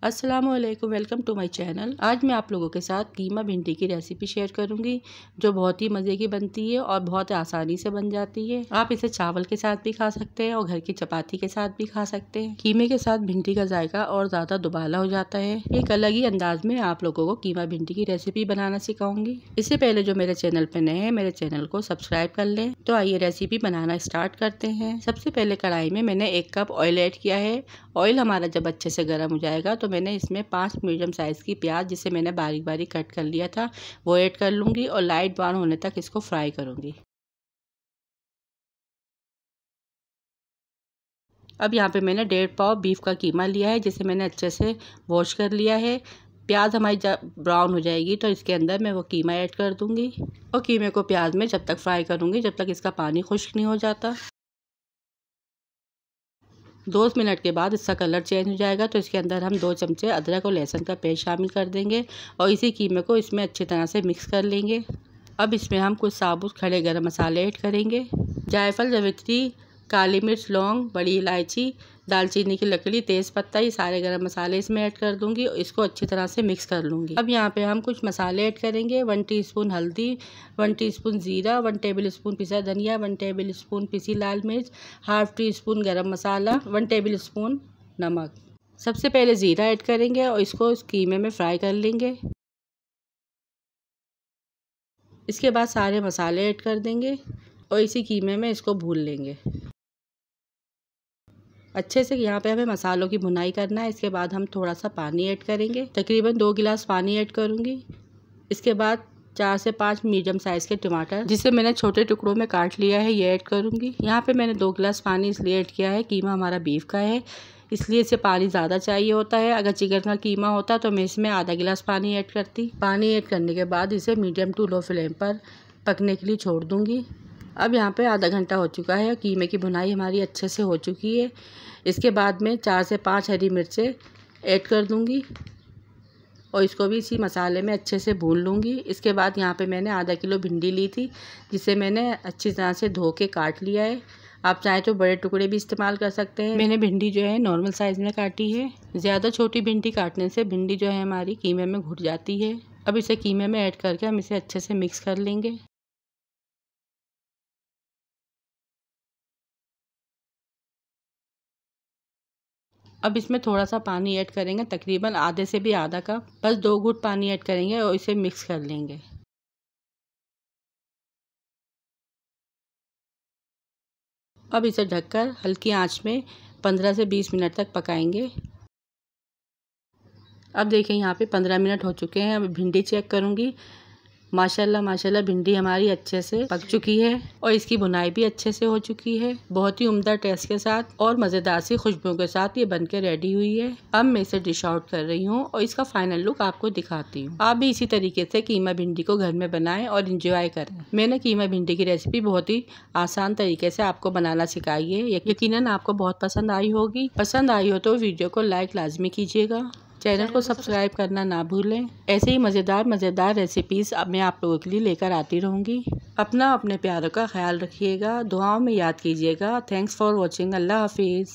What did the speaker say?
अस्सलामुअलैकुम, welcome to my channel. आज मैं आप लोगों के साथ कीमा भिंडी की रेसिपी शेयर करूंगी जो बहुत ही मज़े की बनती है और बहुत आसानी से बन जाती है। आप इसे चावल के साथ भी खा सकते हैं और घर की चपाती के साथ भी खा सकते हैं। कीमे के साथ भिंडी का जायका और ज़्यादा दुबाला हो जाता है। एक अलग ही अंदाज में आप लोगों को कीमा भिंडी की रेसिपी बनाना सिखाऊंगी। इससे पहले जो मेरे चैनल पे नए हैं, मेरे चैनल को सब्सक्राइब कर लें। तो आइए रेसिपी बनाना स्टार्ट करते हैं। सबसे पहले कढ़ाई में मैंने 1 कप ऑयल ऐड किया है। ऑयल हमारा जब अच्छे से गर्म हो जाएगा तो मैंने इसमें 5 मीडियम साइज़ की प्याज, जिसे मैंने बारीक बारीक कट कर लिया था, वो ऐड कर लूँगी और लाइट ब्राउन होने तक इसको फ्राई करूँगी। अब यहाँ पे मैंने 1.5 पाव बीफ का कीमा लिया है, जिसे मैंने अच्छे से वॉश कर लिया है। प्याज हमारी जब ब्राउन हो जाएगी तो इसके अंदर मैं वो कीमा ऐड कर दूँगी और कीमे को प्याज में जब तक फ्राई करूँगी जब तक इसका पानी खुश्क नहीं हो जाता। 2 मिनट के बाद इसका कलर चेंज हो जाएगा तो इसके अंदर हम 2 चमचे अदरक और लहसुन का पेस्ट शामिल कर देंगे और इसी कीमे को इसमें अच्छी तरह से मिक्स कर लेंगे। अब इसमें हम कुछ साबुत खड़े गरम मसाले ऐड करेंगे। जायफल, जावित्री, काली मिर्च, लौंग, बड़ी इलायची, दालचीनी की लकड़ी, तेज़ पत्ता, ये सारे गरम मसाले इसमें ऐड कर दूंगी और इसको अच्छी तरह से मिक्स कर लूँगी। अब यहाँ पे हम कुछ मसाले ऐड करेंगे। 1 टीस्पून हल्दी, 1 टीस्पून ज़ीरा, 1 टेबलस्पून पिसा धनिया, 1 टेबलस्पून पिसी लाल मिर्च, ½ टीस्पून गरम मसाला, 1 टेबलस्पून नमक। सबसे पहले ज़ीरा ऐड करेंगे और इसको इस कीमे में फ्राई कर लेंगे। इसके बाद सारे मसाले ऐड कर देंगे और इसी कीमे में इसको भून लेंगे अच्छे से। यहाँ पे हमें मसालों की भुनाई करना है। इसके बाद हम थोड़ा सा पानी ऐड करेंगे, तकरीबन 2 गिलास पानी ऐड करूँगी। इसके बाद 4 से 5 मीडियम साइज़ के टमाटर, जिसे मैंने छोटे टुकड़ों में काट लिया है, ये ऐड करूँगी। यहाँ पे मैंने 2 गिलास पानी इसलिए ऐड किया है, कीमा हमारा बीफ का है इसलिए इसे पानी ज़्यादा चाहिए होता है। अगर चिकन का कीमा होता तो मैं इसमें आधा गिलास पानी ऐड करती। पानी ऐड करने के बाद इसे मीडियम टू लो फ्लेम पर पकने के लिए छोड़ दूँगी। अब यहाँ पे आधा घंटा हो चुका है, कीमे की भुनाई हमारी अच्छे से हो चुकी है। इसके बाद में 4 से 5 हरी मिर्चें ऐड कर दूँगी और इसको भी इसी मसाले में अच्छे से भून लूँगी। इसके बाद यहाँ पे मैंने आधा किलो भिंडी ली थी, जिसे मैंने अच्छी तरह से धो के काट लिया है। आप चाहें तो बड़े टुकड़े भी इस्तेमाल कर सकते हैं। मैंने भिंडी जो है नॉर्मल साइज़ में काटी है। ज़्यादा छोटी भिंडी काटने से भिंडी जो है हमारी कीमे में घुट जाती है। अब इसे कीमे में ऐड करके हम इसे अच्छे से मिक्स कर लेंगे। अब इसमें थोड़ा सा पानी ऐड करेंगे, तकरीबन आधे से भी आधा कप, बस 2 घूंट पानी ऐड करेंगे और इसे मिक्स कर लेंगे। अब इसे ढककर हल्की आंच में 15 से 20 मिनट तक पकाएंगे। अब देखिए यहाँ पे 15 मिनट हो चुके हैं। अब भिंडी चेक करूँगी। माशाल्लाह भिंडी हमारी अच्छे से पक चुकी है और इसकी भुनाई भी अच्छे से हो चुकी है। बहुत ही उम्दा टेस्ट के साथ और मज़ेदार सी खुशबुओं के साथ ये बनके रेडी हुई है। अब मैं इसे डिश आउट कर रही हूँ और इसका फाइनल लुक आपको दिखाती हूँ। आप भी इसी तरीके से कीमा भिंडी को घर में बनाएं और इंजॉय करें। मैंने कीमा भिंडी की रेसिपी बहुत ही आसान तरीके से आपको बनाना सिखाई है। यकीनन आपको बहुत पसंद आई होगी। पसंद आई हो तो वीडियो को लाइक लाजमी कीजिएगा। चैनल को सब्सक्राइब करना ना भूलें। ऐसे ही मज़ेदार रेसिपीज़ अब मैं आप लोगों के लिए लेकर आती रहूँगी। अपने प्यारों का ख्याल रखिएगा, दुआओं में याद कीजिएगा। Thanks for watching. अल्लाह हाफिज़।